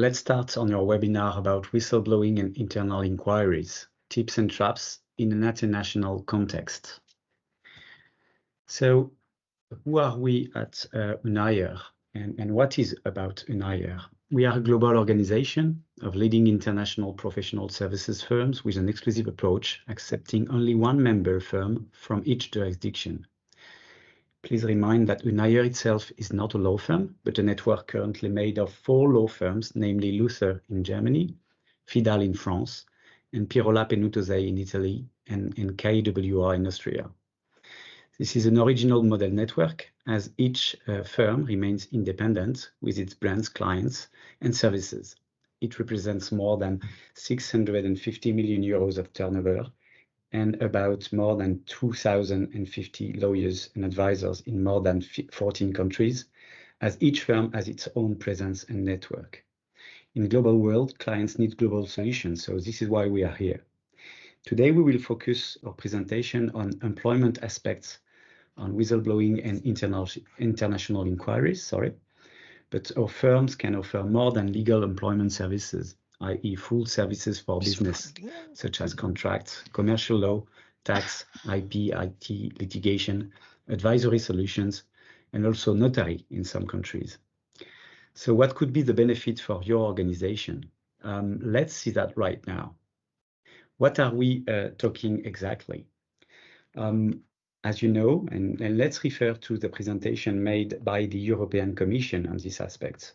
Let's start on your webinar about whistleblowing and internal inquiries, tips and traps in an international context. So, who are we at unyer, and what is about unyer? We are a global organization of leading international professional services firms with an exclusive approach, accepting only one member firm from each jurisdiction. Please remind that unyer itself is not a law firm, but a network currently made of 4 law firms, namely Luther in Germany, Fidal in France, and Pirola Penutosei in Italy, and KWR in Austria. This is an original model network, as each firm remains independent with its brands, clients, and services. It represents more than 650 million euros of turnover, and about more than 2,050 lawyers and advisors in more than 14 countries, as each firm has its own presence and network. In a global world, clients need global solutions, so this is why we are here. Today, we will focus our presentation on employment aspects, on whistleblowing and international inquiries, but our firms can offer more than legal employment services, i.e. full services for business, such as contracts, commercial law, tax, IP, IT, litigation, advisory solutions, and also notary in some countries. So what could be the benefit for your organization? Let's see that right now. What are we talking exactly? As you know, and let's refer to the presentation made by the European Commission on these aspects.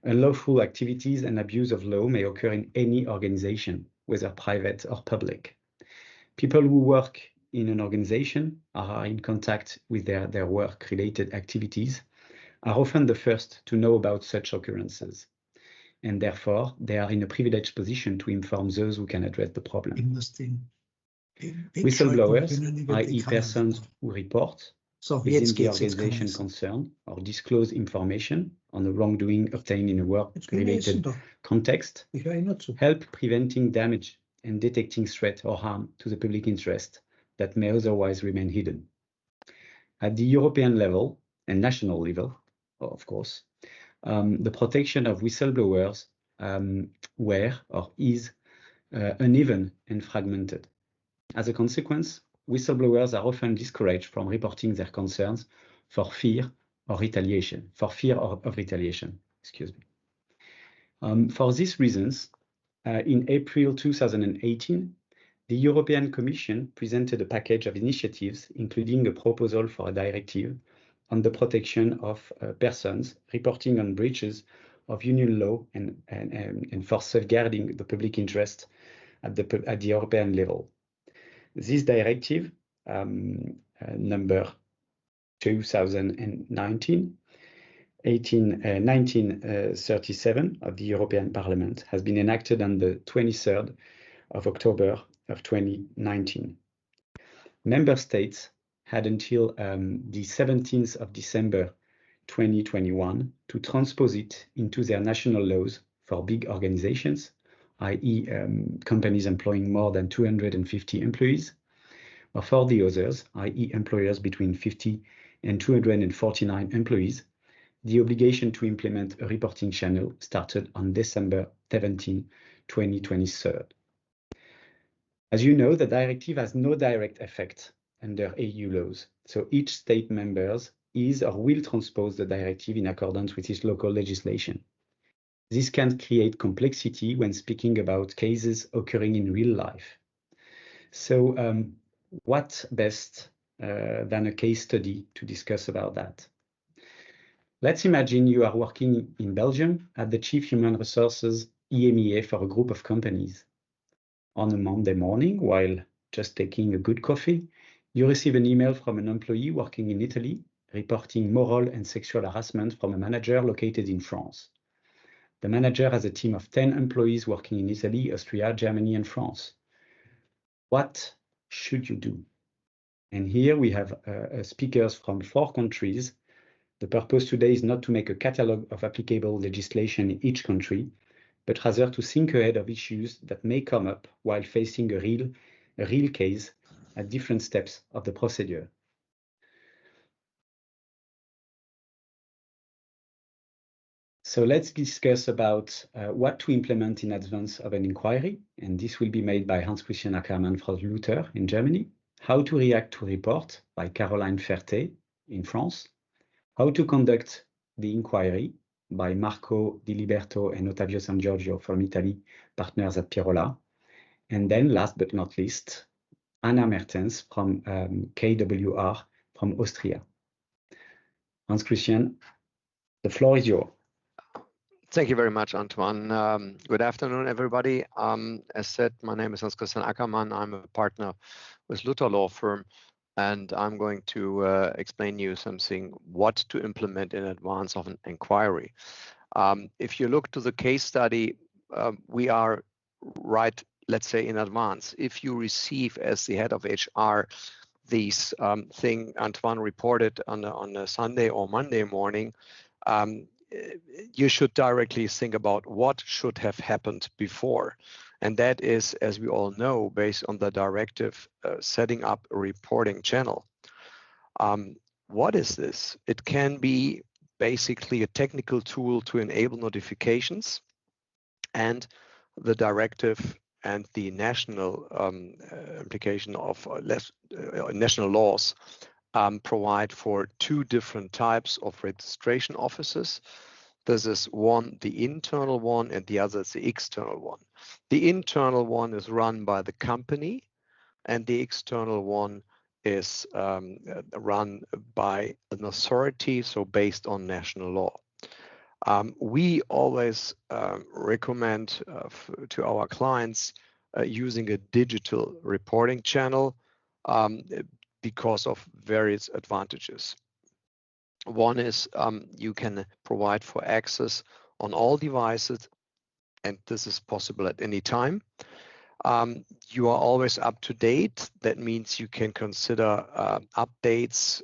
Unlawful activities and abuse of law may occur in any organization, whether private or public. People who work in an organization are in contact with their work-related activities, are often the first to know about such occurrences, and therefore they are in a privileged position to inform those who can address the problem. Whistleblowers, i.e. persons who report within the organization concerned or disclose information on the wrongdoing obtained in a work-related context, help preventing damage and detecting threat or harm to the public interest that may otherwise remain hidden. At the European level and national level, of course, the protection of whistleblowers were or is uneven and fragmented. As a consequence, whistleblowers are often discouraged from reporting their concerns for fear of retaliation. Excuse me. For these reasons, in April 2018, the European Commission presented a package of initiatives, including a proposal for a directive on the protection of persons reporting on breaches of union law and for safeguarding the public interest at the European level. This directive, number 1937 of the European Parliament, has been enacted on the 23rd of October of 2019. Member states had until the 17th of December 2021 to transpose it into their national laws for big organizations, i.e. companies employing more than 250 employees, or for the others, i.e. employers between 50 and 249 employees, the obligation to implement a reporting channel started on December 17, 2023. As you know, the directive has no direct effect under EU laws, so each state members is or will transpose the directive in accordance with its local legislation. This can create complexity when speaking about cases occurring in real life. So what best than a case study to discuss about that? Let's imagine you are working in Belgium at the Chief Human Resources EMEA for a group of companies. On a Monday morning, while just taking a good coffee, you receive an email from an employee working in Italy reporting moral and sexual harassment from a manager located in France. The manager has a team of 10 employees working in Italy, Austria, Germany, and France. What should you do? And here we have speakers from 4 countries. The purpose today is not to make a catalog of applicable legislation in each country, but rather to think ahead of issues that may come up while facing a real case at different steps of the procedure. So let's discuss about what to implement in advance of an inquiry. And this will be made by Hans-Christian Ackermann from Luther in Germany. How to react to report by Caroline Ferté in France. How to conduct the inquiry by Marco Di Liberto and Ottavio San Giorgio from Italy, partners at Pirola. And then last but not least, Anna Mertens from KWR from Austria. Hans-Christian, the floor is yours. Thank you very much, Antoine. Good afternoon, everybody. As said, my name is Hans-Christian Ackermann. I'm a partner with Luther Law Firm, and I'm going to explain you something what to implement in advance of an inquiry. If you look to the case study, we are right, let's say, in advance. If you receive as the head of HR these thing Antoine reported on a Sunday or Monday morning, you should directly think about what should have happened before. And that is, as we all know, based on the directive setting up a reporting channel. What is this? It can be basically a technical tool to enable notifications, and the directive and the national implication of national laws provide for two different types of registration offices. This is one, the internal one, and the other is the external one. The internal one is run by the company, and the external one is run by an authority, so based on national law. We always recommend to our clients using a digital reporting channel because of various advantages. One is you can provide for access on all devices, and this is possible at any time. You are always up to date. That means you can consider updates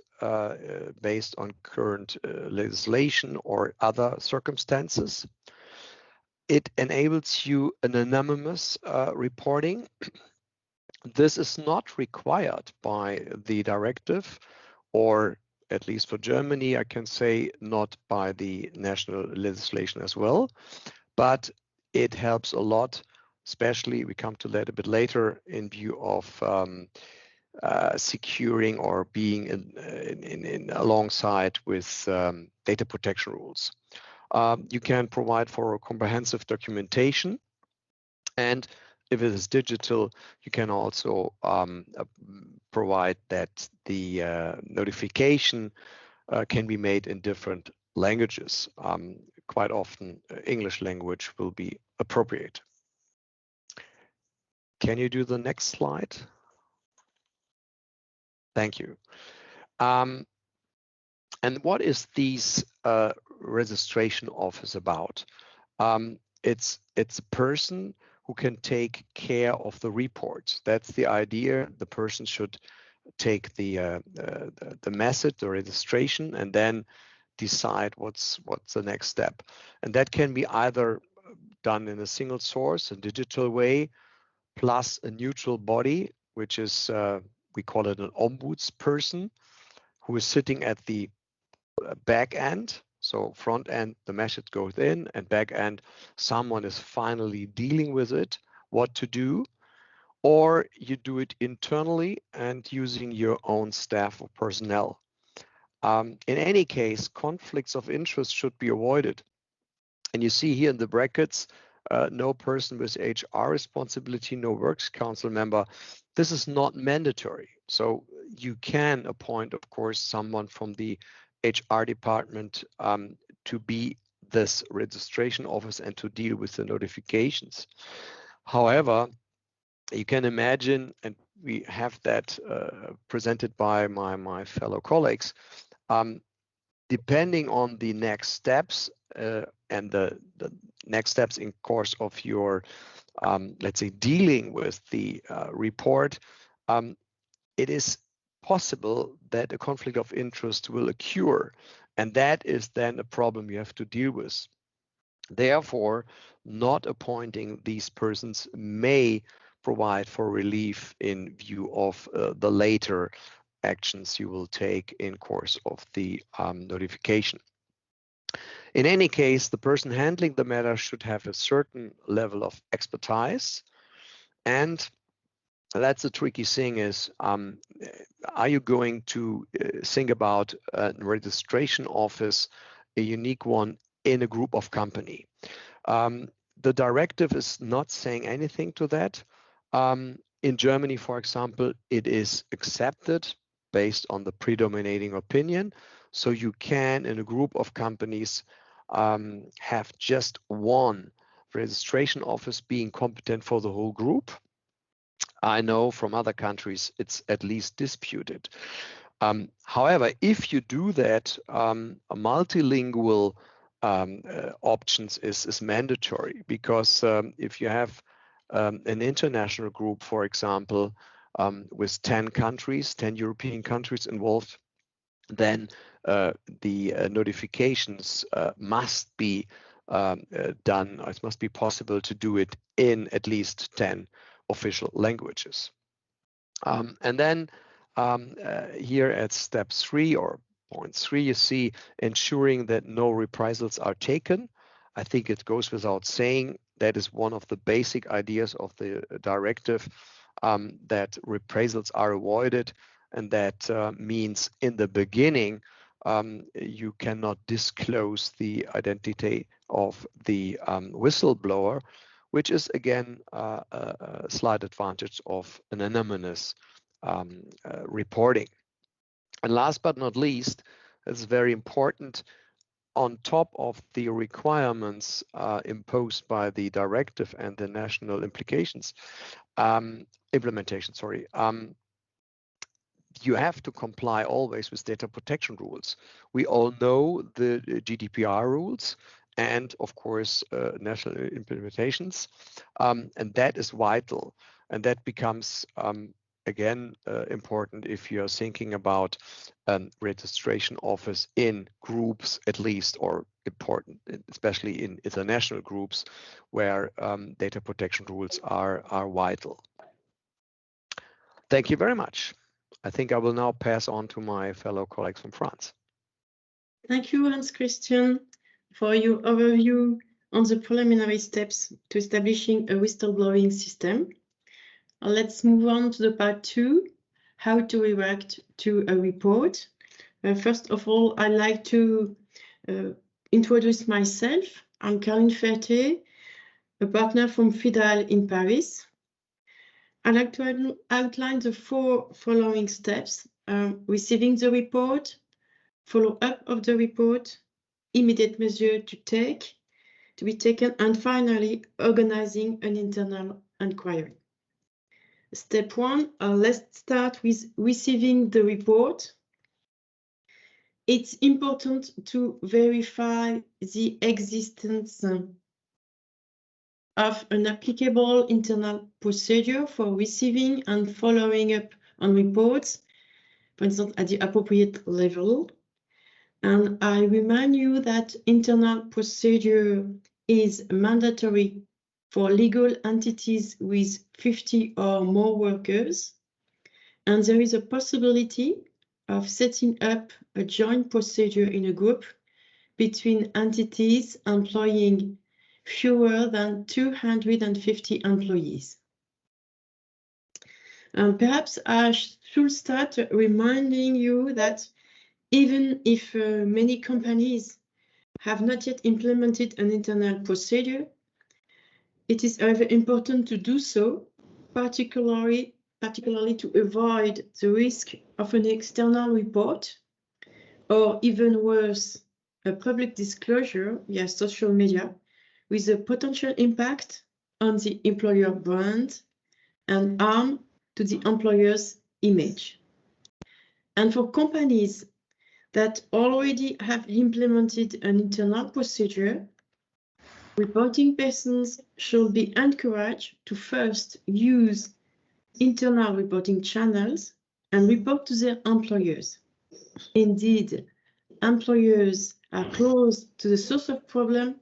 based on current legislation or other circumstances. It enables you an anonymous reporting. This is not required by the directive, or at least for Germany, I can say not by the national legislation as well, but it helps a lot, especially we come to that a bit later in view of securing or being in alongside with data protection rules. You can provide for a comprehensive documentation, and if it is digital, you can also provide that the notification can be made in different languages. Quite often, English language will be appropriate. Can you do the next slide? Thank you. And what is this registration office about? It's a person who can take care of the reports. That's the idea. The person should take the message, the registration, and then decide what's the next step. And that can be either done in a single source, a digital way, plus a neutral body, which is we call it an ombudsperson, who is sitting at the back end. So front end, the message goes in, and back end, someone is finally dealing with it, what to do. Or you do it internally and using your own staff or personnel. In any case, conflicts of interest should be avoided. And you see here in the brackets, no person with HR responsibility, no works council member. This is not mandatory. So you can appoint, of course, someone from the HR department to be this registration office and to deal with the notifications. However, you can imagine, and we have that presented by my fellow colleagues, depending on the next steps and the next steps in course of your, let's say, dealing with the report, it is possible that a conflict of interest will occur, and that is then a problem you have to deal with. Therefore, not appointing these persons may provide for relief in view of the later actions you will take in course of the notification. In any case, the person handling the matter should have a certain level of expertise. And that's the tricky thing is, are you going to think about a registration office, a unique one in a group of company? The directive is not saying anything to that. In Germany, for example, it is accepted based on the predominating opinion. So you can, in a group of companies, have just one registration office being competent for the whole group. I know from other countries it's at least disputed. However, if you do that, a multilingual options is mandatory, because if you have an international group, for example, with 10 countries, 10 European countries involved, then the notifications must be done. It must be possible to do it in at least 10 official languages. And then here at step 3 or point 3, you see ensuring that no reprisals are taken. I think it goes without saying that is one of the basic ideas of the directive, that reprisals are avoided, and that means in the beginning you cannot disclose the identity of the whistleblower, which is again a slight advantage of an anonymous reporting. And last but not least, it's very important, on top of the requirements imposed by the directive and the national implementation, you have to comply always with data protection rules. We all know the GDPR rules and of course national implementations, and that is vital, and that becomes again important if you're thinking about registration office in groups at least, or important especially in international groups where data protection rules are vital. Thank you very much. I think I will now pass on to my fellow colleagues from France. Thank you, Hans Christian, for your overview on the preliminary steps to establishing a whistleblowing system. Let's move on to the part 2, how to react to a report. First of all, I'd like to introduce myself. I'm Caroline Ferté, a partner from Fidal in Paris. I'd like to outline the 4 following steps: receiving the report, follow-up of the report, immediate measure to be taken, and finally, organizing an internal enquiry. Step 1, let's start with receiving the report. It's important to verify the existence of an applicable internal procedure for receiving and following up on reports, for instance, at the appropriate level. And I remind you that internal procedure is mandatory for legal entities with 50 or more workers. And there is a possibility of setting up a joint procedure in a group between entities employing fewer than 250 employees. Perhaps I should start reminding you that even if many companies have not yet implemented an internal procedure, it is however important to do so, particularly to avoid the risk of an external report, or even worse, a public disclosure via social media, with a potential impact on the employer brand and harm to the employer's image. And for companies that already have implemented an internal procedure, reporting persons should be encouraged to first use internal reporting channels and report to their employers. Indeed, employers are close to the source of problem,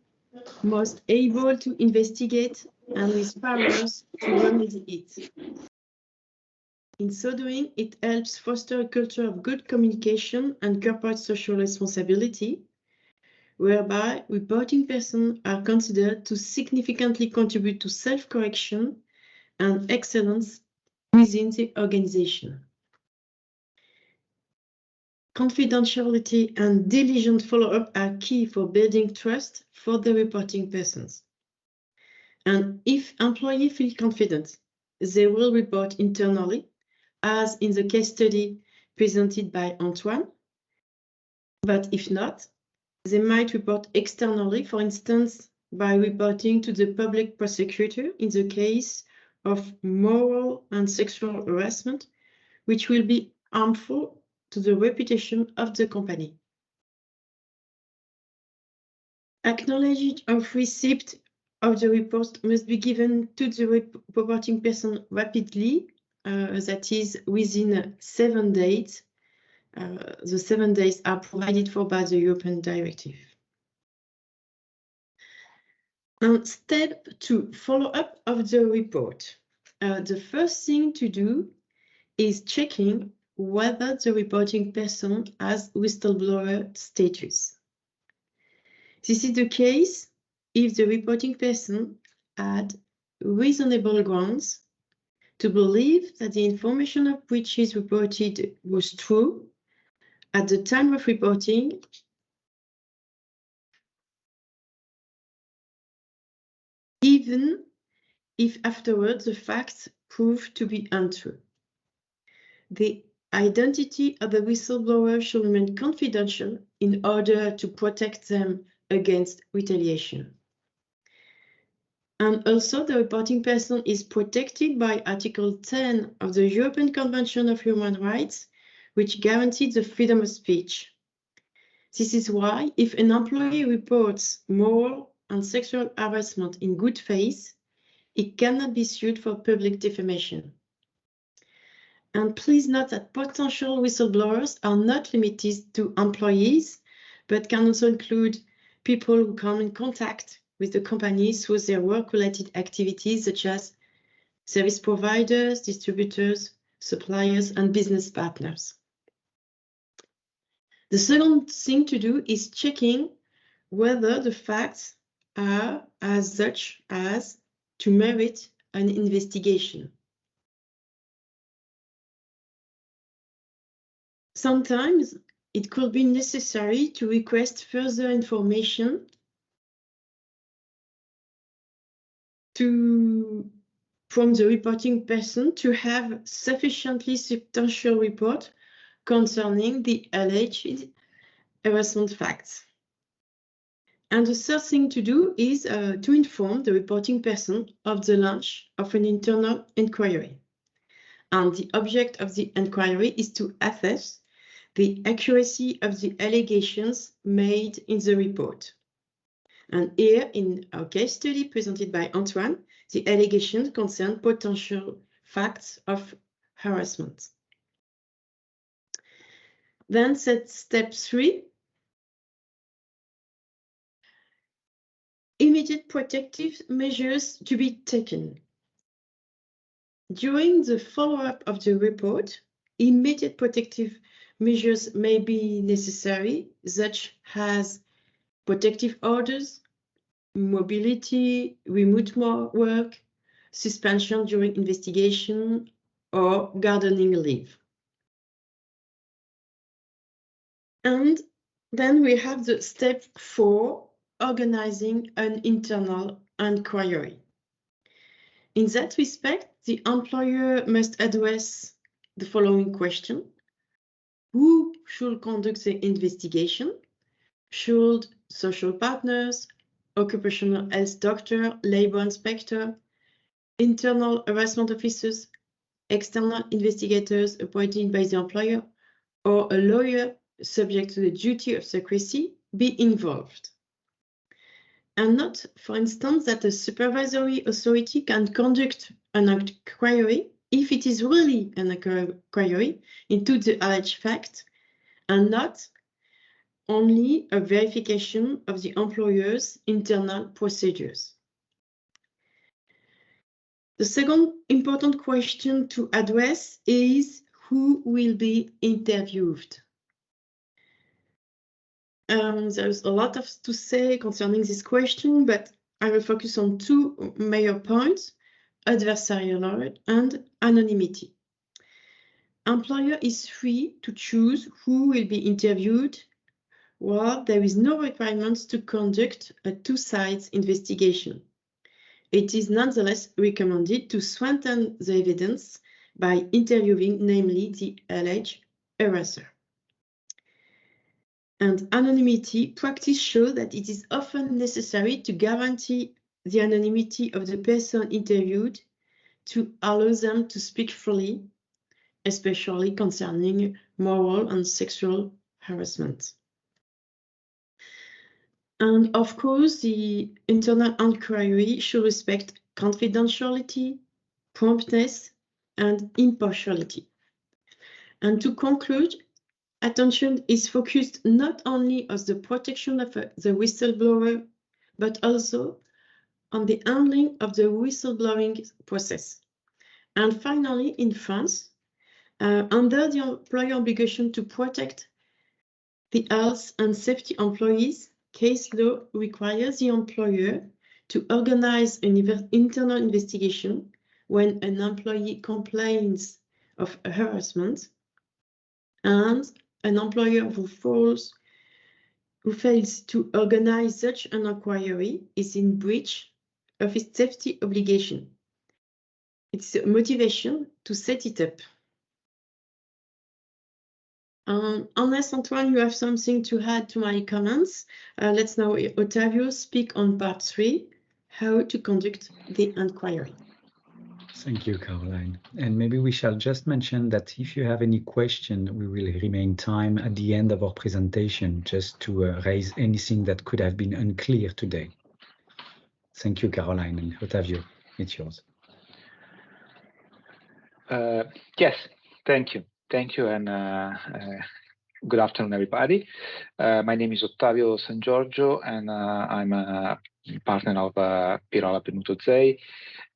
most able to investigate, and with powers to remedy it. In so doing, it helps foster a culture of good communication and corporate social responsibility, whereby reporting persons are considered to significantly contribute to self-correction and excellence within the organization. Confidentiality and diligent follow-up are key for building trust for the reporting persons. And if employees feel confident, they will report internally, as in the case study presented by Antoine. But if not, they might report externally, for instance, by reporting to the public prosecutor in the case of moral and sexual harassment, which will be harmful to the reputation of the company. Acknowledgement of receipt of the report must be given to the reporting person rapidly, that is within 7 days. The 7 days are provided for by the European Directive. Step 2, follow-up of the report. The first thing to do is checking whether the reporting person has whistleblower status. This is the case if the reporting person had reasonable grounds to believe that the information of which is reported was true at the time of reporting, even if afterwards the facts prove to be untrue. The identity of the whistleblower should remain confidential in order to protect them against retaliation. And also, the reporting person is protected by Article 10 of the European Convention of Human Rights, which guarantees the freedom of speech. This is why, if an employee reports moral and sexual harassment in good faith, it cannot be sued for public defamation. And please note that potential whistleblowers are not limited to employees, but can also include people who come in contact with the companies through their work-related activities, such as service providers, distributors, suppliers, and business partners. The second thing to do is checking whether the facts are as such as to merit an investigation. Sometimes it could be necessary to request further information from the reporting person to have sufficiently substantial report concerning the alleged harassment facts. And the third thing to do is to inform the reporting person of the launch of an internal inquiry. And the object of the inquiry is to assess the accuracy of the allegations made in the report. And here, in our case study presented by Antoine, the allegations concern potential facts of harassment. Then step 3, immediate protective measures to be taken. During the follow-up of the report, immediate protective measures may be necessary, such as protective orders, mobility, remote work, suspension during investigation, or gardening leave. And then we have the step 4, organizing an internal inquiry. In that respect, the employer must address the following question: who should conduct the investigation? Should social partners, occupational health doctor, labor inspector, internal harassment officers, external investigators appointed by the employer, or a lawyer subject to the duty of secrecy be involved? And note, for instance, that a supervisory authority can conduct an inquiry if it is really an inquiry into the alleged fact and not only a verification of the employer's internal procedures. The second important question to address is who will be interviewed. There's a lot to say concerning this question, but I will focus on two major points: adversarial right and anonymity. Employer is free to choose who will be interviewed, while there is no requirement to conduct a two-sides investigation. It is nonetheless recommended to strengthen the evidence by interviewing, namely, the alleged harasser. And anonymity practice shows that it is often necessary to guarantee the anonymity of the person interviewed to allow them to speak freely, especially concerning moral and sexual harassment. And of course, the internal enquiry should respect confidentiality, promptness, and impartiality. And to conclude, attention is focused not only on the protection of the whistleblower, but also on the handling of the whistleblowing process. And finally, in France, under the employer obligation to protect the health and safety employees, case law requires the employer to organize an internal investigation when an employee complains of harassment, and an employer who fails to organize such an inquiry is in breach of its safety obligation. It's a motivation to set it up. Unless, Antoine, you have something to add to my comments, let's now Ottavio speak on part 3, how to conduct the inquiry. Thank you, Caroline. And maybe we shall just mention that if you have any question, we will remain time at the end of our presentation just to raise anything that could have been unclear today. Thank you, Caroline, and Ottavio, it's yours. Yes, thank you. Thank you, and good afternoon, everybody. My name is Ottavio San Giorgio, and I'm a partner of Pirola Pernuto Zei.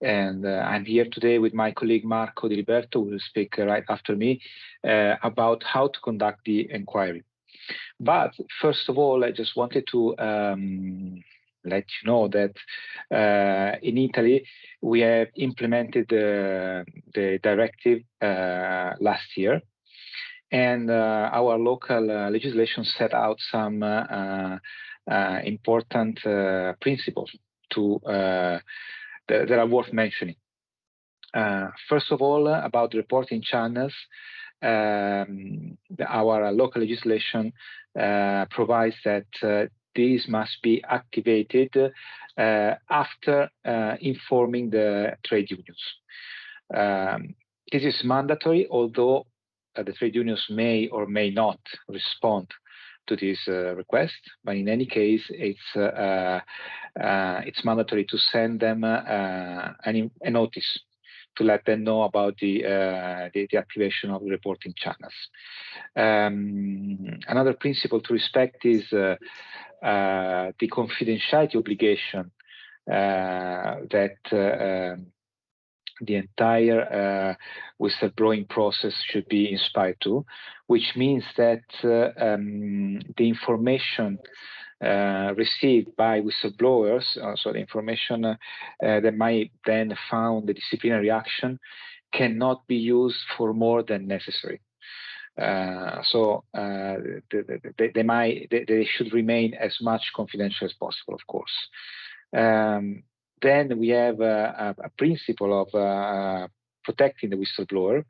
And I'm here today with my colleague Marco Di Liberto, who will speak right after me about how to conduct the inquiry. But first of all, I just wanted to let you know that in Italy, we have implemented the directive last year. And our local legislation set out some important principles that are worth mentioning. First of all, about reporting channels, our local legislation provides that these must be activated after informing the trade unions. This is mandatory, although the trade unions may or may not respond to this request, but in any case, it's mandatory to send them a notice to let them know about the activation of the reporting channels. Another principle to respect is the confidentiality obligation that the entire whistleblowing process should be inspired to, which means that the information received by whistleblowers, so the information that might then found the disciplinary action, cannot be used for more than necessary. So they should remain as much confidential as possible, of course. Then we have a principle of protecting the whistleblower.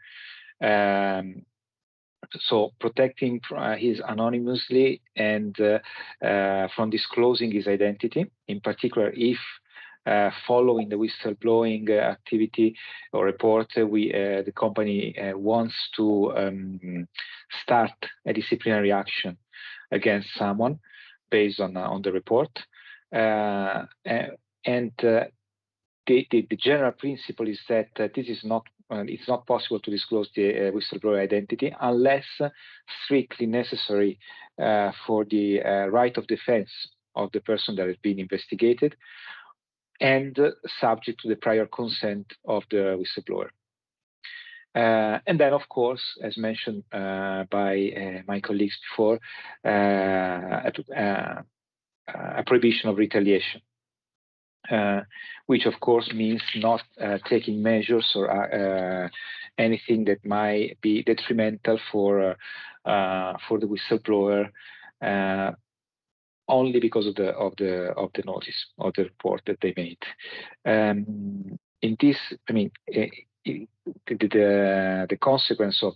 So protecting his anonymously and from disclosing his identity, in particular if following the whistleblowing activity or report, the company wants to start a disciplinary action against someone based on the report. And the general principle is that this is not it's not possible to disclose the whistleblower identity unless strictly necessary for the right of defense of the person that has been investigated and subject to the prior consent of the whistleblower. And then, of course, as mentioned by my colleagues before, a prohibition of retaliation, which of course means not taking measures or anything that might be detrimental for the whistleblower, only because of the notice or the report that they made. In this, I mean, the consequence of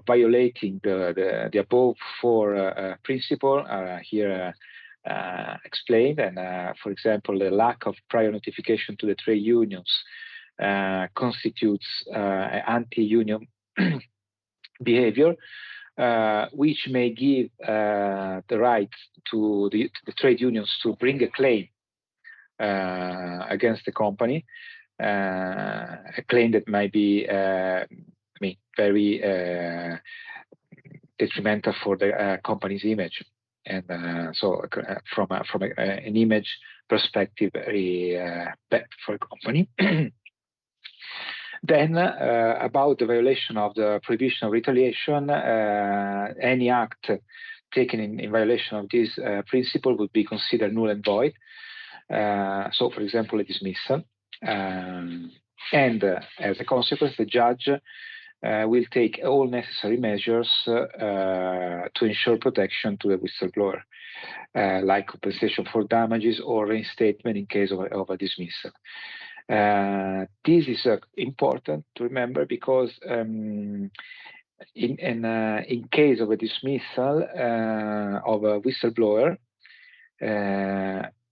violating the above four principle here explained, and for example, the lack of prior notification to the trade unions constitutes anti-union behavior, which may give the right to the trade unions to bring a claim against the company, a claim that might be, I mean, very detrimental for the company's image, and so from an image perspective, very bad for a company. Then, about the violation of the prohibition of retaliation, any act taken in violation of this principle would be considered null and void. So, for example, a dismissal. And as a consequence, the judge will take all necessary measures to ensure protection to the whistleblower, like compensation for damages or reinstatement in case of a dismissal. This is important to remember because in case of a dismissal of a whistleblower,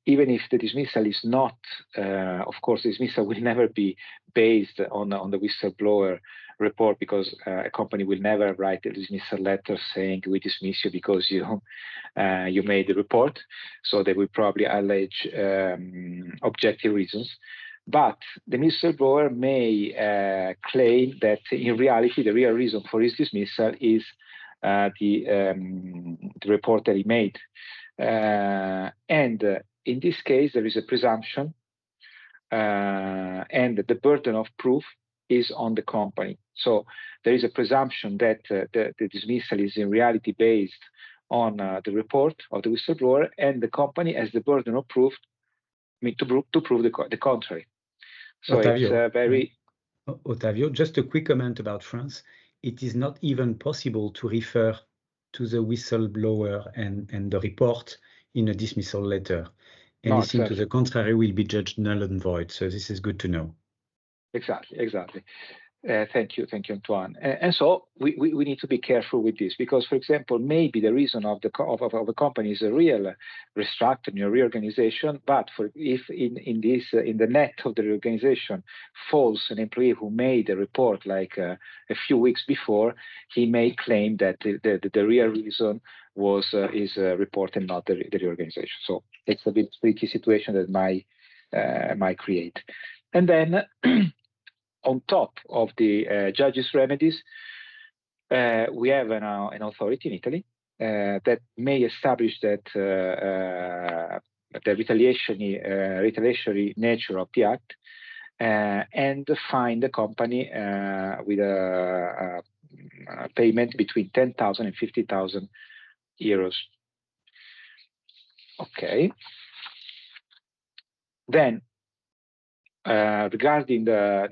even if the dismissal is not, of course, the dismissal will never be based on the whistleblower report, because a company will never write a dismissal letter saying we dismiss you because you made the report. So they will probably allege objective reasons. But the whistleblower may claim that in reality the real reason for his dismissal is the report that he made. And in this case, there is a presumption, and the burden of proof is on the company. So there is a presumption that the dismissal is in reality based on the report of the whistleblower, and the company has the burden of proof, I mean, to prove the contrary. So Ottavio, it's very... Ottavio, just a quick comment about France. It is not even possible to refer to the whistleblower and the report in a dismissal letter. Anything to the contrary will be judged null and void. So this is good to know. Exactly. Thank you, Antoine. And so we need to be careful with this, because, for example, maybe the reason of the company is a real restructuring or reorganization, but if in the net of the reorganization falls an employee who made a report like a few weeks before, he may claim that the real reason is a report and not the reorganization. So it's a bit tricky situation that might create. And then on top of the judge's remedies, we have an authority in Italy that may establish that the retaliatory nature of the act, and fine the company with a payment between 10,000 and 50,000 euros. Okay. Then, regarding the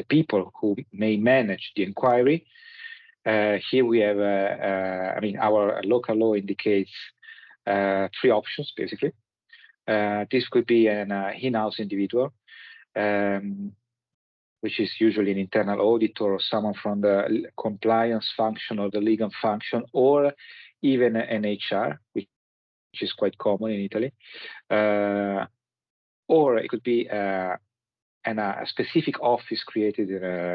people who may manage the inquiry, here we have, I mean, our local law indicates 3 options, basically. This could be an in-house individual, which is usually an internal auditor or someone from the compliance function or the legal function, or even an HR, which is quite common in Italy. Or it could be a specific office created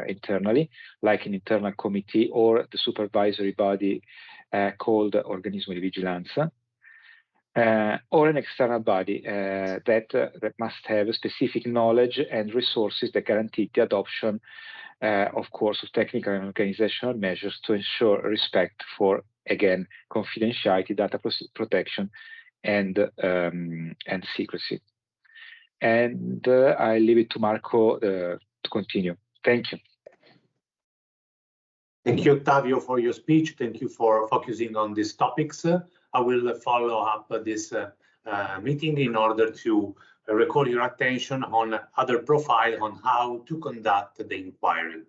internally, like an internal committee or the supervisory body called Organismo di Vigilanza, or an external body that must have specific knowledge and resources that guarantee the adoption, of course, of technical and organizational measures to ensure respect for, again, confidentiality, data protection, and secrecy. And I leave it to Marco continue. Thank you. Thank you, Ottavio, for your speech. Thank you for focusing on these topics. I will follow up this meeting in order to recall your attention on other profile on how to conduct the inquiry.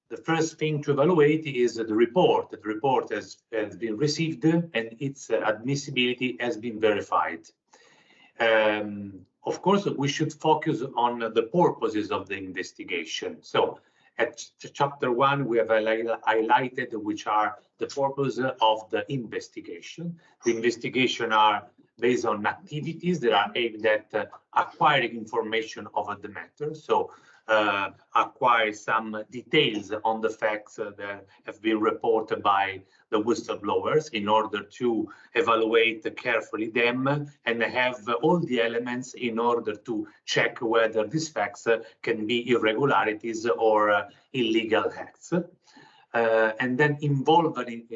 The first thing to evaluate is the report. The report has been received and its admissibility has been verified. Of course, we should focus on the purposes of the investigation. So at chapter 1, we have highlighted which are the purpose of the investigation. The investigation are based on activities that are aimed at acquiring information over the matter. So acquire some details on the facts that have been reported by the whistleblowers in order to evaluate carefully them and have all the elements in order to check whether these facts can be irregularities or illegal acts. And then involving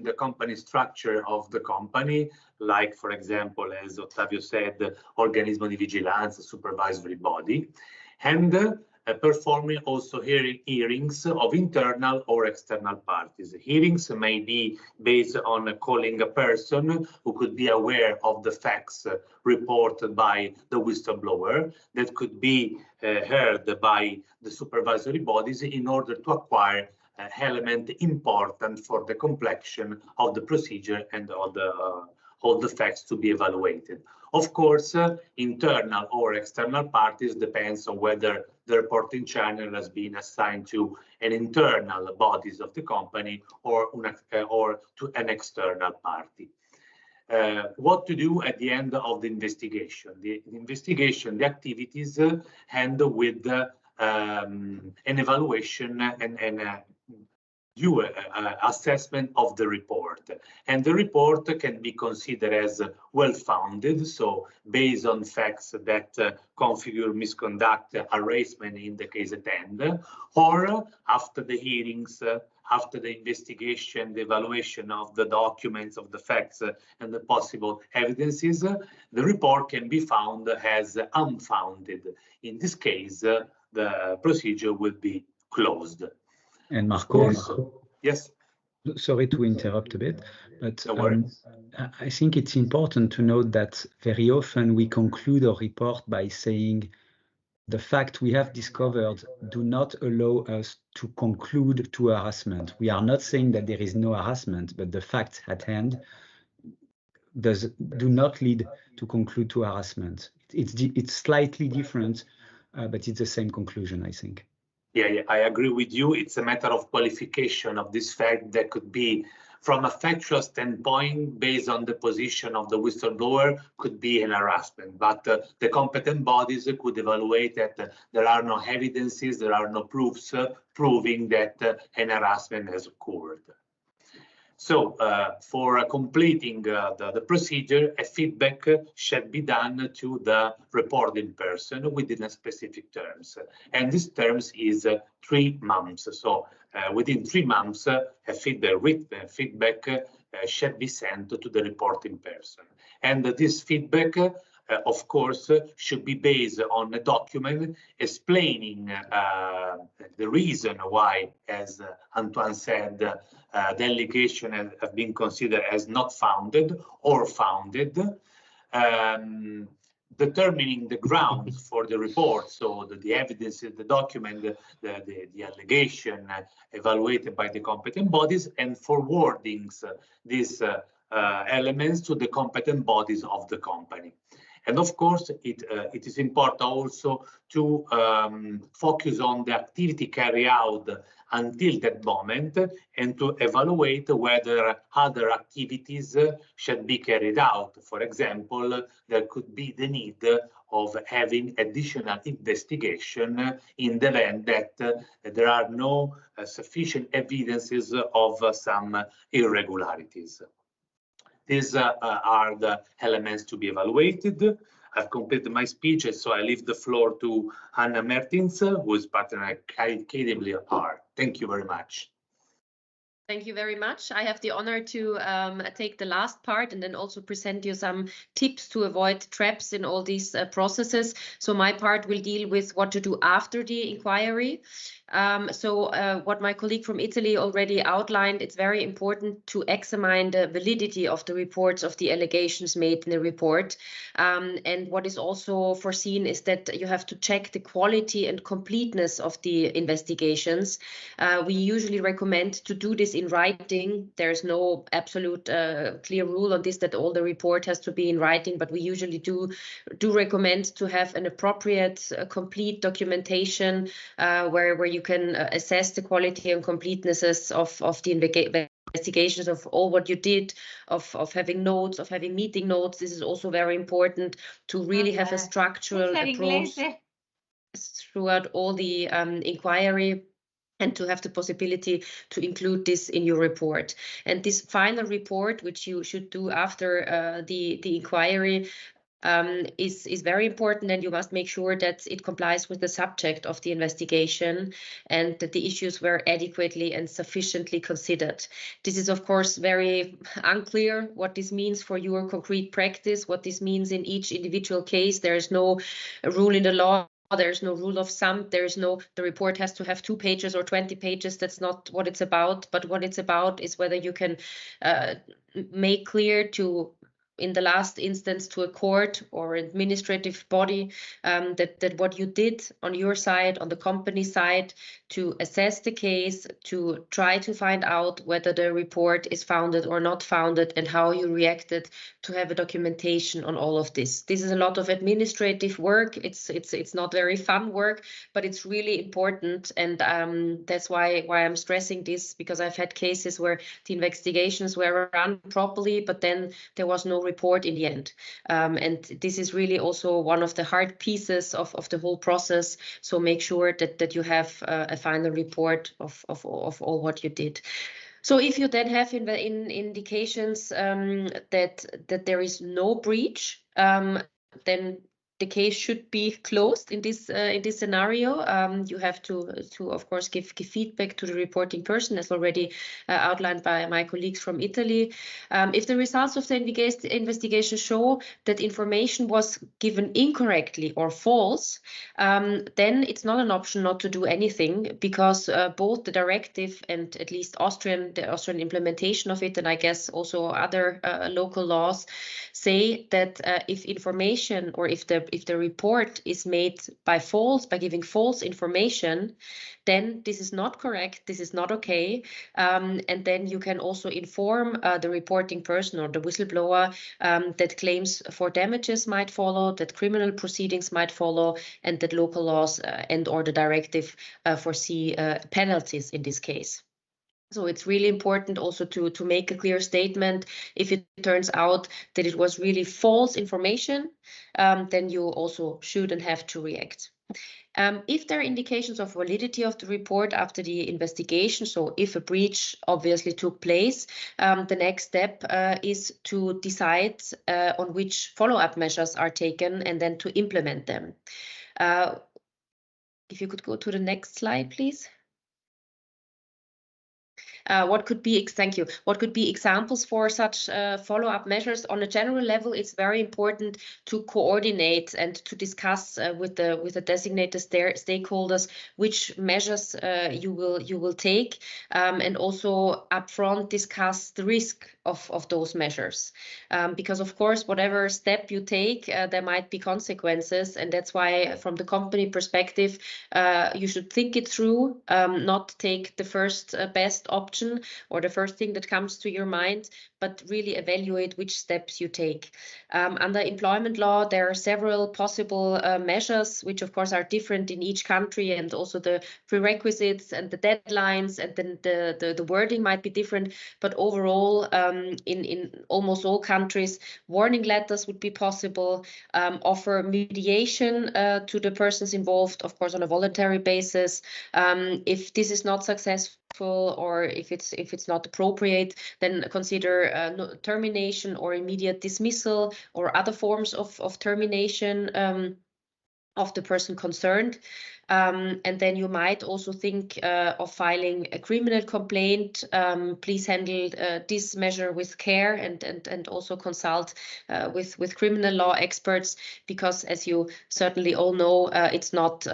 the company structure of the company, like, for example, as Ottavio said, organismo di vigilanza, supervisory body, and performing also hearings of internal or external parties. Hearings may be based on calling a person who could be aware of the facts reported by the whistleblower, that could be heard by the supervisory bodies in order to acquire element important for the completion of the procedure and of all the facts to be evaluated. Of course, internal or external parties depends on whether the reporting channel has been assigned to an internal bodies of the company or to an external party. What to do at the end of the investigation? The investigation, the activities end with an evaluation and assessment of the report, and the report can be considered as well-founded, so based on facts that configure misconduct, harassment in the case at hand, or after the hearings, after the investigation, the evaluation of the documents, of the facts and the possible evidences, the report can be found as unfounded. In this case, the procedure will be closed. And Marco, yes. Sorry to interrupt a bit, but No I think it's important to note that very often we conclude a report by saying the fact we have discovered do not allow us to conclude to harassment. We are not saying that there is no harassment, but the facts at hand do not lead to conclude to harassment. It's slightly different, but it's the same conclusion, I think. Yeah, I agree with you. It's a matter of qualification of this fact that could be, from a factual standpoint, based on the position of the whistleblower, could be an harassment. But the competent bodies could evaluate that there are no evidences, there are no proofs proving that an harassment has occurred. So for completing the procedure, a feedback should be done to the reporting person within a specific terms. And this terms is 3 months. So within 3 months, a written feedback should be sent to the reporting person. And this feedback, of course, should be based on a document explaining the reason why, as Antoine said, the allegation have been considered as not founded or founded, determining the grounds for the report, so the evidence, the document, the allegation evaluated by the competent bodies, and forwarding these elements to the competent bodies of the company. And of course, it is important also to focus on the activity carried out until that moment and to evaluate whether other activities should be carried out. For example, there could be the need of having additional investigation in the event that there are no sufficient evidences of some irregularities. These are the elements to be evaluated. I've completed my speech, so I leave the floor to Anna Mertins, who is partner at KWR. Thank you very much. Thank you very much. I have the honor to take the last part and then also present you some tips to avoid traps in all these processes. So my part will deal with what to do after the inquiry. What my colleague from Italy already outlined, it's very important to examine the validity of the reports, of the allegations made in the report. And what is also foreseen is that you have to check the quality and completeness of the investigations. We usually recommend to do this in writing. There's no absolute clear rule on this that all the report has to be in writing, but we usually do recommend to have an appropriate, complete documentation where you can assess the quality and completenesses of the investigations, of all what you did, of having notes, of having meeting notes. This is also very important to really have a structural approach throughout all the inquiry, and to have the possibility to include this in your report. And this final report, which you should do after the inquiry, is very important, and you must make sure that it complies with the subject of the investigation and that the issues were adequately and sufficiently considered. This is, of course, very unclear what this means for your concrete practice, what this means in each individual case. There is no rule in the law. There's no rule of thumb. There's no, the report has to have 2 pages or 20 pages. That's not what it's about. But what it's about is whether you can make clear to, in the last instance, to a court or administrative body that what you did on your side, on the company side, to assess the case, to try to find out whether the report is founded or not founded, and how you reacted, to have a documentation on all of this. This is a lot of administrative work. It's not very fun work, but it's really important, and that's why I'm stressing this, because I've had cases where the investigations were run properly, but then there was no report in the end. And this is really also one of the hard pieces of the whole process. So make sure that you have a final report of all what you did. So if you then have in indications that there is no breach, then the case should be closed in this scenario. You have to of course give feedback to the reporting person, as already outlined by my colleagues from Italy. If the results of the investigation show that information was given incorrectly or false, then it's not an option not to do anything, because both the directive and at least the Austrian implementation of it, and I guess also other local laws, say that if information, or if the report is made by giving false information, then this is not correct, this is not okay, and then you can also inform the reporting person or the whistleblower that claims for damages might follow, that criminal proceedings might follow, and that local laws and or the directive foresee penalties in this case. So it's really important also to make a clear statement. If it turns out that it was really false information, then you also should and have to react. If there are indications of validity of the report after the investigation, so if a breach obviously took place, the next step is to decide on which follow-up measures are taken and then to implement them. If you could go to the next slide, please. What could be examples for such follow-up measures? On a general level, it's very important to coordinate and to discuss with the designated stakeholders which measures you will take, and also upfront discuss the risk of those measures, because of course whatever step you take, there might be consequences, and that's why from the company perspective you should think it through, not take the first best option or the first thing that comes to your mind, but really evaluate which steps you take. Under employment law, there are several possible measures, which of course are different in each country, and also the prerequisites and the deadlines and then the wording might be different. But overall, in almost all countries, warning letters would be possible, offer mediation to the persons involved, of course on a voluntary basis. If this is not successful, or if it's not appropriate, then consider termination or immediate dismissal or other forms of termination of the person concerned. And then you might also think of filing a criminal complaint. Please handle this measure with care and also consult with criminal law experts, because as you certainly all know, it's not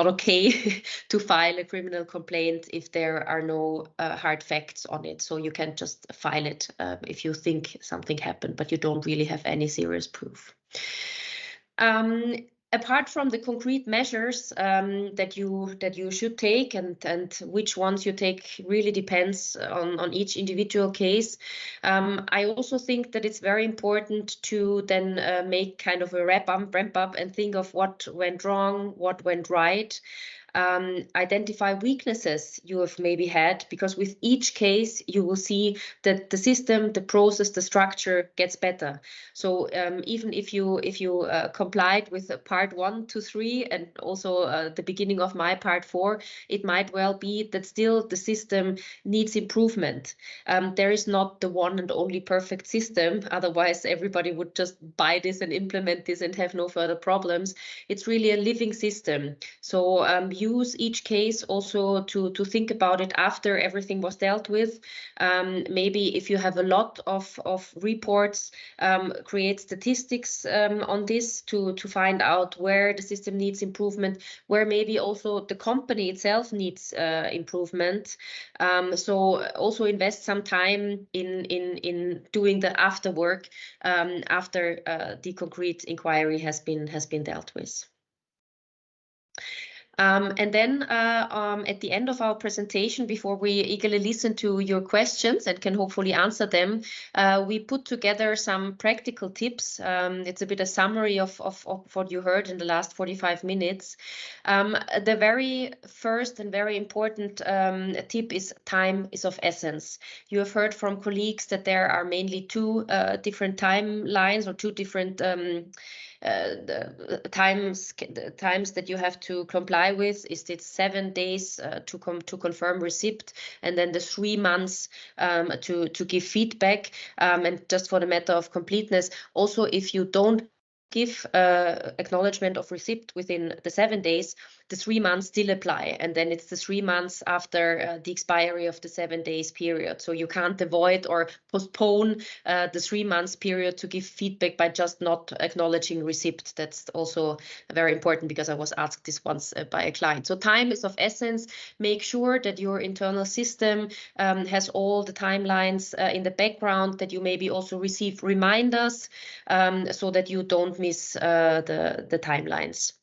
okay to file a criminal complaint if there are no hard facts on it. So you can just file it if you think something happened, but you don't really have any serious proof. Apart from the concrete measures that you should take, and which ones you take really depends on each individual case, I also think that it's very important to then make kind of a wrap up and think of what went wrong, what went right. Identify weaknesses you have maybe had, because with each case you will see that the system, the process, the structure gets better. So even if you complied with part 1 to 3 and also the beginning of my part 4, it might well be that still the system needs improvement. There is not the one and only perfect system, otherwise everybody would just buy this and implement this and have no further problems. It's really a living system. So use each case also to think about it after everything was dealt with. Maybe if you have a lot of reports, create statistics on this to find out where the system needs improvement, where maybe also the company itself needs improvement. So also invest some time in doing the after work after the concrete inquiry has been dealt with. And then at the end of our presentation, before we eagerly listen to your questions and can hopefully answer them, we put together some practical tips. It's a bit a summary of what you heard in the last 45 minutes. The very first and very important tip is time is of essence. You have heard from colleagues that there are mainly two different timelines, or two different the times that you have to comply with. Is it 7 days to confirm receipt, and then the 3 months to give feedback. And just for the matter of completeness, also if you don't give acknowledgement of receipt within the 7 days, the 3 months still apply, and then it's the 3 months after the expiry of the 7 days period. So you can't avoid or postpone the 3 months period to give feedback by just not acknowledging receipt. That's also very important, because I was asked this once by a client. So time is of essence. Make sure that your internal system has all the timelines in the background, that you maybe also receive reminders so that you don't miss the timelines.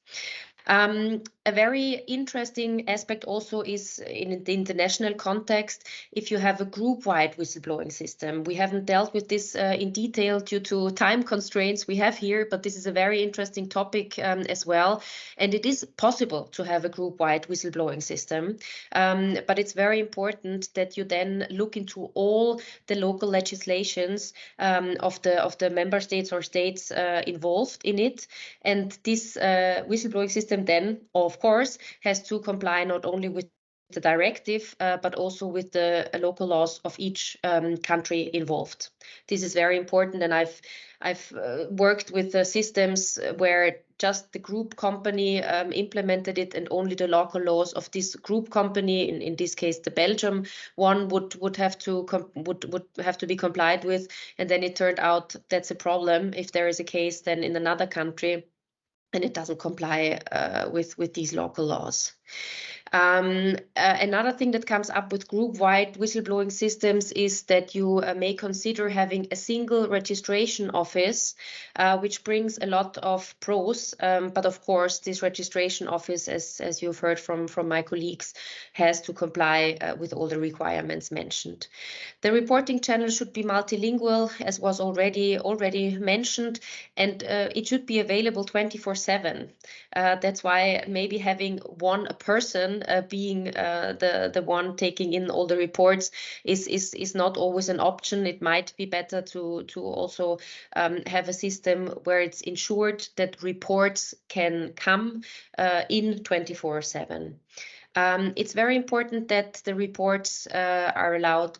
A very interesting aspect also is in the international context, if you have a group-wide whistleblowing system. We haven't dealt with this in detail due to time constraints we have here, but this is a very interesting topic as well. And it is possible to have a group-wide whistleblowing system, but it's very important that you then look into all the local legislations of the member states or states involved in it. And this whistleblowing system then, of course, has to comply not only with the directive, but also with the local laws of each country involved. This is very important, and I've worked with the systems where just the group company implemented it, and only the local laws of this group company, in this case the Belgium one, would have to be complied with. And then it turned out that's a problem if there is a case then in another country and it doesn't comply with these local laws. Another thing that comes up with group-wide whistleblowing systems is that you may consider having a single registration office, which brings a lot of pros. But of course, this registration office, as you've heard from my colleagues, has to comply with all the requirements mentioned. The reporting channel should be multilingual, as was already mentioned, and it should be available 24/7. That's why maybe having one person being the one taking in all the reports is not always an option. It might be better to also have a system where it's ensured that reports can come in 24/7. It's very important that the reports are allowed,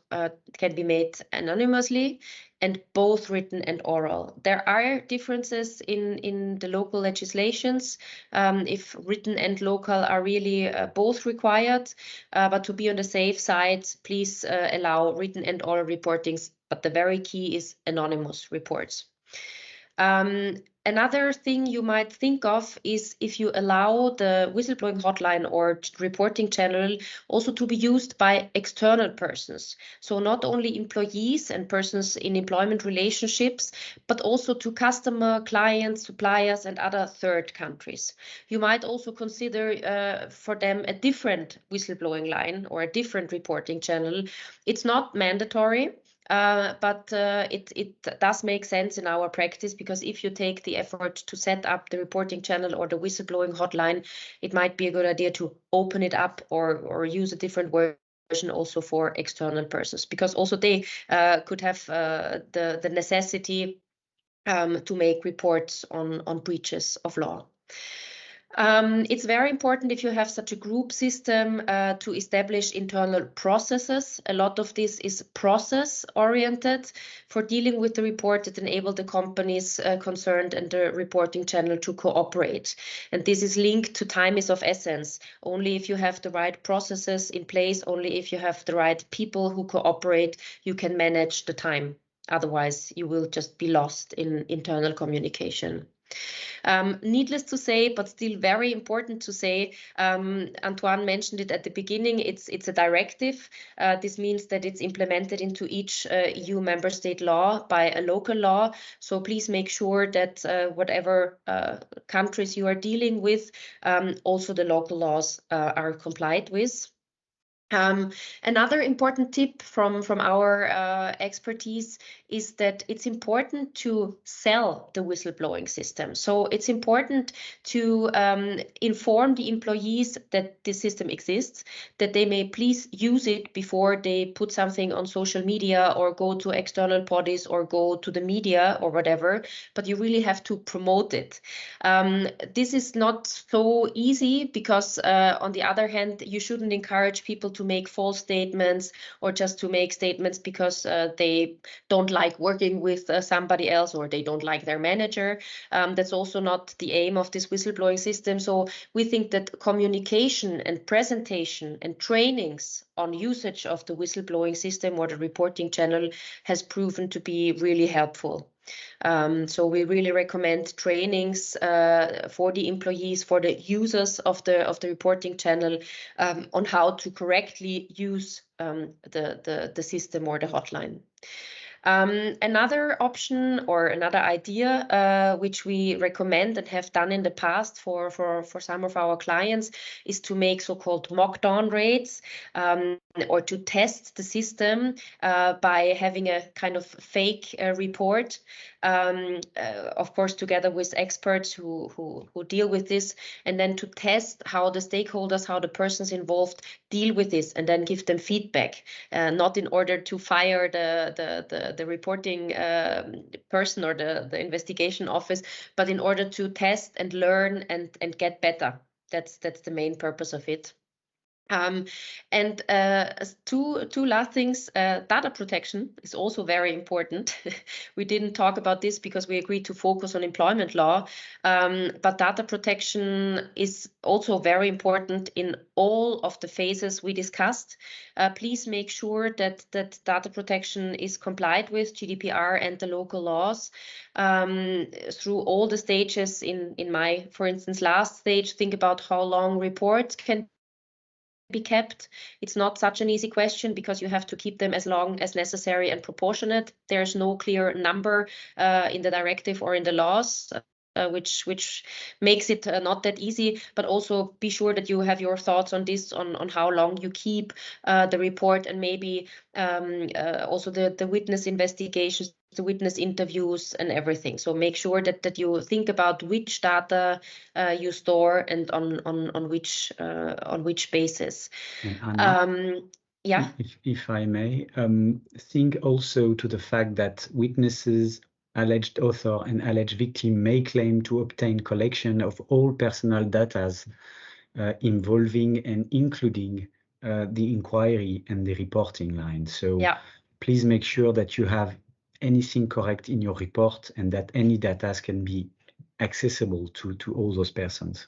can be made anonymously, and both written and oral. There are differences in the local legislations, if written and local are really both required, but to be on the safe side, please allow written and oral reportings, but the very key is anonymous reports. Another thing you might think of is if you allow the whistleblowing hotline or reporting channel also to be used by external persons. So not only employees and persons in employment relationships, but also to customer, clients, suppliers, and other third countries. You might also consider for them a different whistleblowing line or a different reporting channel. It's not mandatory. But it does make sense in our practice, because if you take the effort to set up the reporting channel or the whistleblowing hotline, it might be a good idea to open it up or use a different version also for external persons, because also they could have the necessity to make reports on breaches of law. It's very important if you have such a group system to establish internal processes. A lot of this is process oriented for dealing with the report that enable the companies concerned and the reporting channel to cooperate. And this is linked to time is of essence. Only if you have the right processes in place, only if you have the right people who cooperate, you can manage the time. Otherwise, you will just be lost in internal communication. Needless to say, but still very important to say, Antoine mentioned it at the beginning, it's a directive. This means that it's implemented into each EU member state law by a local law. So please make sure that whatever countries you are dealing with, also the local laws are complied with. Another important tip from our expertise is that it's important to sell the whistleblowing system. So it's important to inform the employees that this system exists, that they may please use it before they put something on social media or go to external bodies or go to the media or whatever, but you really have to promote it. This is not so easy because on the other hand, you shouldn't encourage people to make false statements or just to make statements because they don't like working with somebody else or they don't like their manager. That's also not the aim of this whistleblowing system. So we think that communication and presentation and trainings on usage of the whistleblowing system or the reporting channel has proven to be really helpful. So we really recommend trainings for the employees, for the users of the reporting channel on how to correctly use the system or the hotline. Another option or another idea which we recommend and have done in the past for some of our clients is to make so-called mock-down raids or to test the system by having a kind of fake report, of course, together with experts who deal with this, and then to test how the stakeholders, how the persons involved deal with this, and then give them feedback, not in order to fire the reporting person or the investigation office, but in order to test and learn and get better. That's the main purpose of it. And two last things, data protection is also very important. We didn't talk about this because we agreed to focus on employment law, but data protection is also very important in all of the phases we discussed. Please make sure that data protection is complied with GDPR and the local laws through all the stages. In my, for instance, last stage, think about how long reports can be kept. It's not such an easy question because you have to keep them as long as necessary and proportionate. There's no clear number in the directive or in the laws, which makes it not that easy, but also be sure that you have your thoughts on this, on how long you keep the report, and maybe also the witness investigations, the witness interviews and everything. So make sure that you think about which data you store and on which basis. And Anna, yeah. If I may, think also to the fact that witnesses, alleged author and alleged victim may claim to obtain collection of all personal data involving and including the inquiry and the reporting line. So Yeah. please make sure that you have anything correct in your report and that any data can be accessible to all those persons.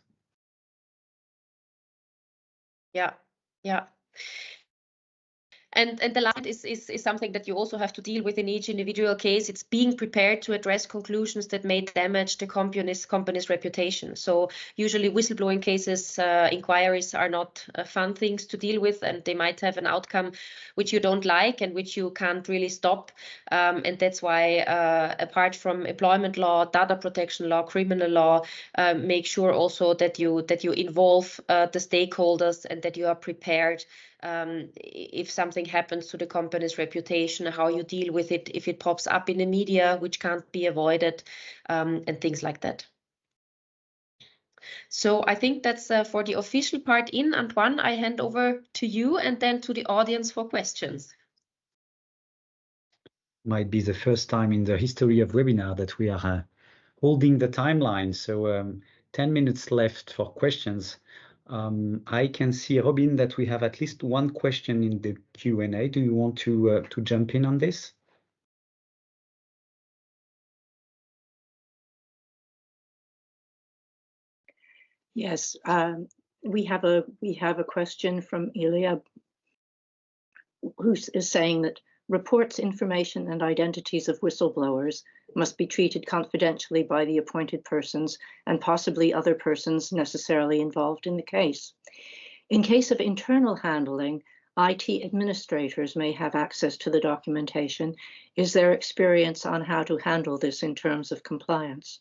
Yeah, yeah. And the last is something that you also have to deal with in each individual case. It's being prepared to address conclusions that may damage the company's reputation. So usually whistleblowing cases, inquiries are not fun things to deal with, and they might have an outcome which you don't like and which you can't really stop. And that's why, apart from employment law, data protection law, criminal law, make sure also that you involve the stakeholders and that you are prepared if something happens to the company's reputation, how you deal with it if it pops up in the media, which can't be avoided, and things like that. So I think that's for the official part in. Antoine, I hand over to you and then to the audience for questions. Might be the first time in the history of webinar that we are holding the timeline. So 10 minutes left for questions. I can see, Robin, that we have at least one question in the Q&A. Do you want to jump in on this? Yes, we have a question from Ilya, who is saying that reports, information, and identities of whistleblowers must be treated confidentially by the appointed persons and possibly other persons necessarily involved in the case. In case of internal handling, IT administrators may have access to the documentation. Is there experience on how to handle this in terms of compliance?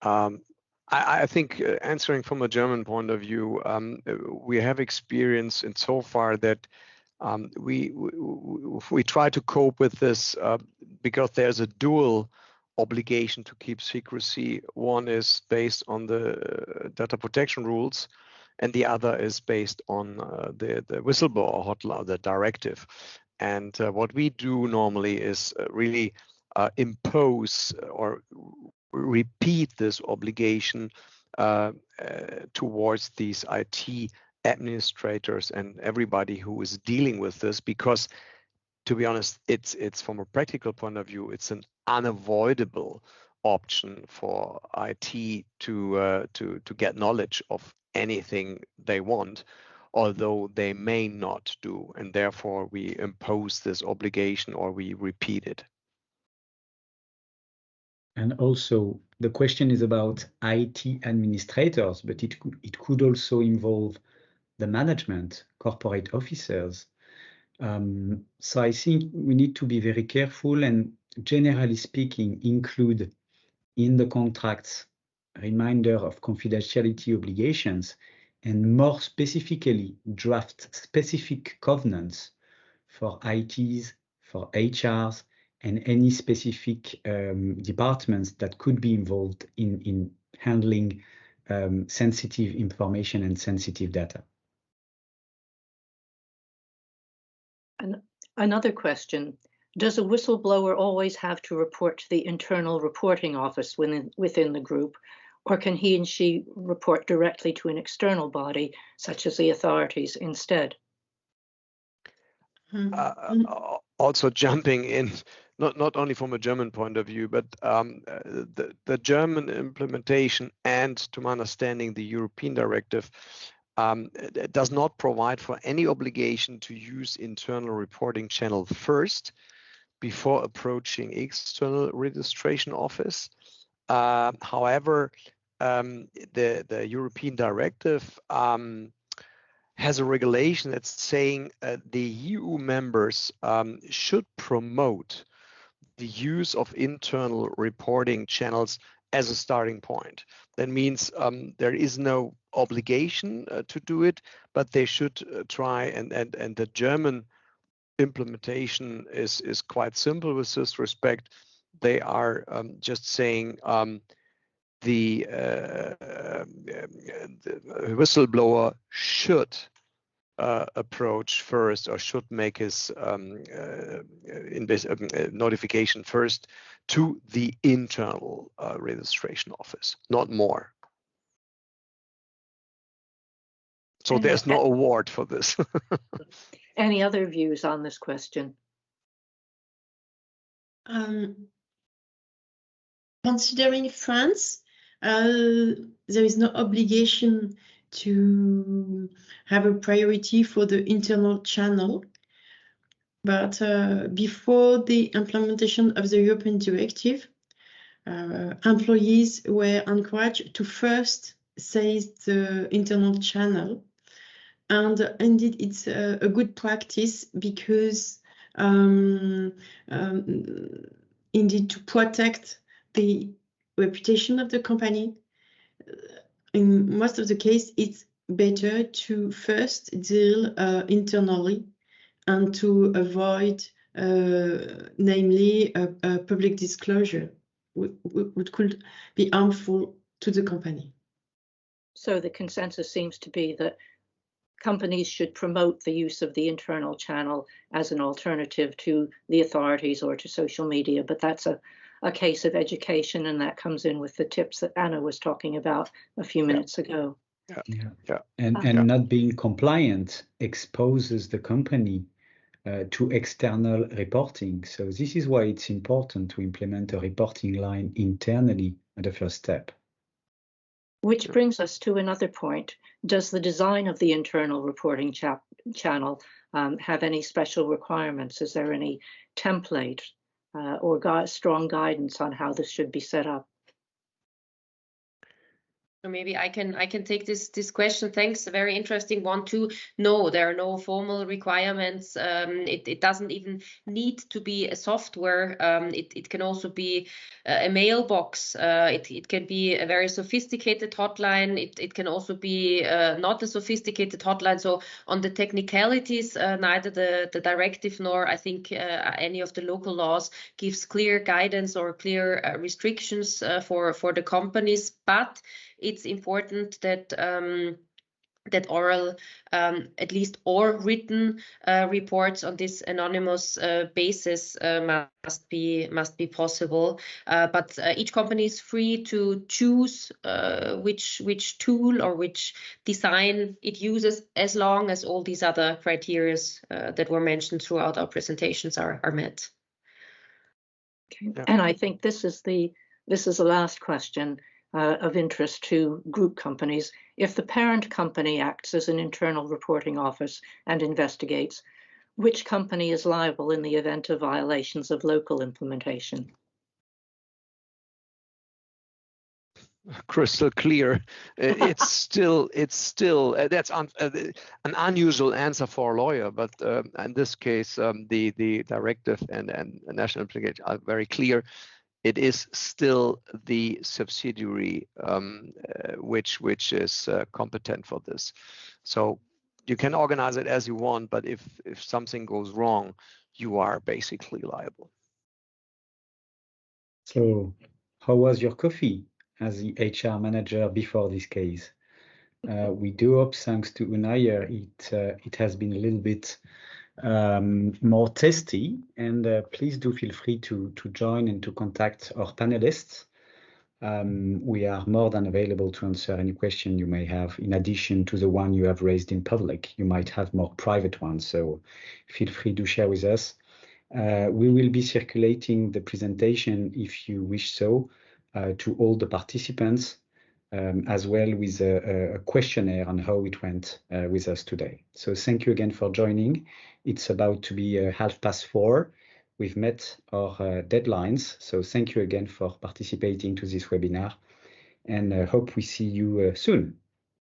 I think answering from a German point of view, we have experience in so far that we try to cope with this because there's a dual obligation to keep secrecy. One is based on the data protection rules, and the other is based on the whistleblower hotline, the directive. And what we do normally is really impose or repeat this obligation towards these IT administrators and everybody who is dealing with this, because to be honest, it's from a practical point of view, it's an unavoidable option for IT to get knowledge of anything they want, although they may not do, and therefore we impose this obligation or we repeat it. And also, the question is about IT administrators, but it could also involve the management, corporate officers. So I think we need to be very careful and, generally speaking, include in the contracts a reminder of confidentiality obligations, and more specifically, draft specific covenants for ITs, for HRs, and any specific departments that could be involved in handling sensitive information and sensitive data. And another question, does a whistleblower always have to report to the internal reporting office within the group, or can he and she report directly to an external body, such as the authorities, instead? Also jumping in, not only from a German point of view, but the German implementation and, to my understanding, the European directive does not provide for any obligation to use internal reporting channel first before approaching external registration office. However, the European directive has a regulation that's saying the EU members should promote the use of internal reporting channels as a starting point. That means there is no obligation to do it, but they should try, and the German implementation is quite simple with this respect. They are just saying the whistleblower should approach first, or should make his notification first to the internal registration office, not more. So there's no award for this. Any other views on this question? Considering France, there is no obligation to have a priority for the internal channel. But before the implementation of the European directive, employees were encouraged to first seize the internal channel. And indeed, it's a good practice because indeed to protect the reputation of the company. In most of the case, it's better to first deal internally and to avoid, namely, a public disclosure, which could be harmful to the company. So the consensus seems to be that companies should promote the use of the internal channel as an alternative to the authorities or to social media, but that's a case of education, and that comes in with the tips that Anna was talking about a few minutes ago. And not being compliant exposes the company to external reporting. So this is why it's important to implement a reporting line internally at the first step. Which brings us to another point. Does the design of the internal reporting channel have any special requirements? Is there any template or strong guidance on how this should be set up? So maybe I can take this question. Thanks. A very interesting one too. No, there are no formal requirements. It doesn't even need to be a software. It can also be a mailbox. It can be a very sophisticated hotline. It can also be not a sophisticated hotline. So on the technicalities, neither the directive nor I think any of the local laws gives clear guidance or clear restrictions for the companies. But it's important that that oral, at least or written reports on this anonymous basis must be possible. But each company is free to choose which tool or which design it uses, as long as all these other criteria that were mentioned throughout our presentations are met. Okay. Yeah. And I think this is the last question of interest to group companies. If the parent company acts as an internal reporting office and investigates, which company is liable in the event of violations of local implementation? Crystal clear. It's still that's an unusual answer for a lawyer, but in this case, the directive and national implication are very clear. It is still the subsidiary which is competent for this. So you can organize it as you want, but if something goes wrong, you are basically liable. So how was your coffee as the HR manager before this case? We do hope, thanks to unyer, it has been a little bit more testy, and please do feel free to join and to contact our panelists. We are more than available to answer any question you may have, in addition to the one you have raised in public. You might have more private ones, so feel free to share with us. We will be circulating the presentation, if you wish so, to all the participants, as well with a questionnaire on how it went with us today. So thank you again for joining. It's about to be 4:30. We've met our deadlines. So thank you again for participating to this webinar, and hope we see you soon.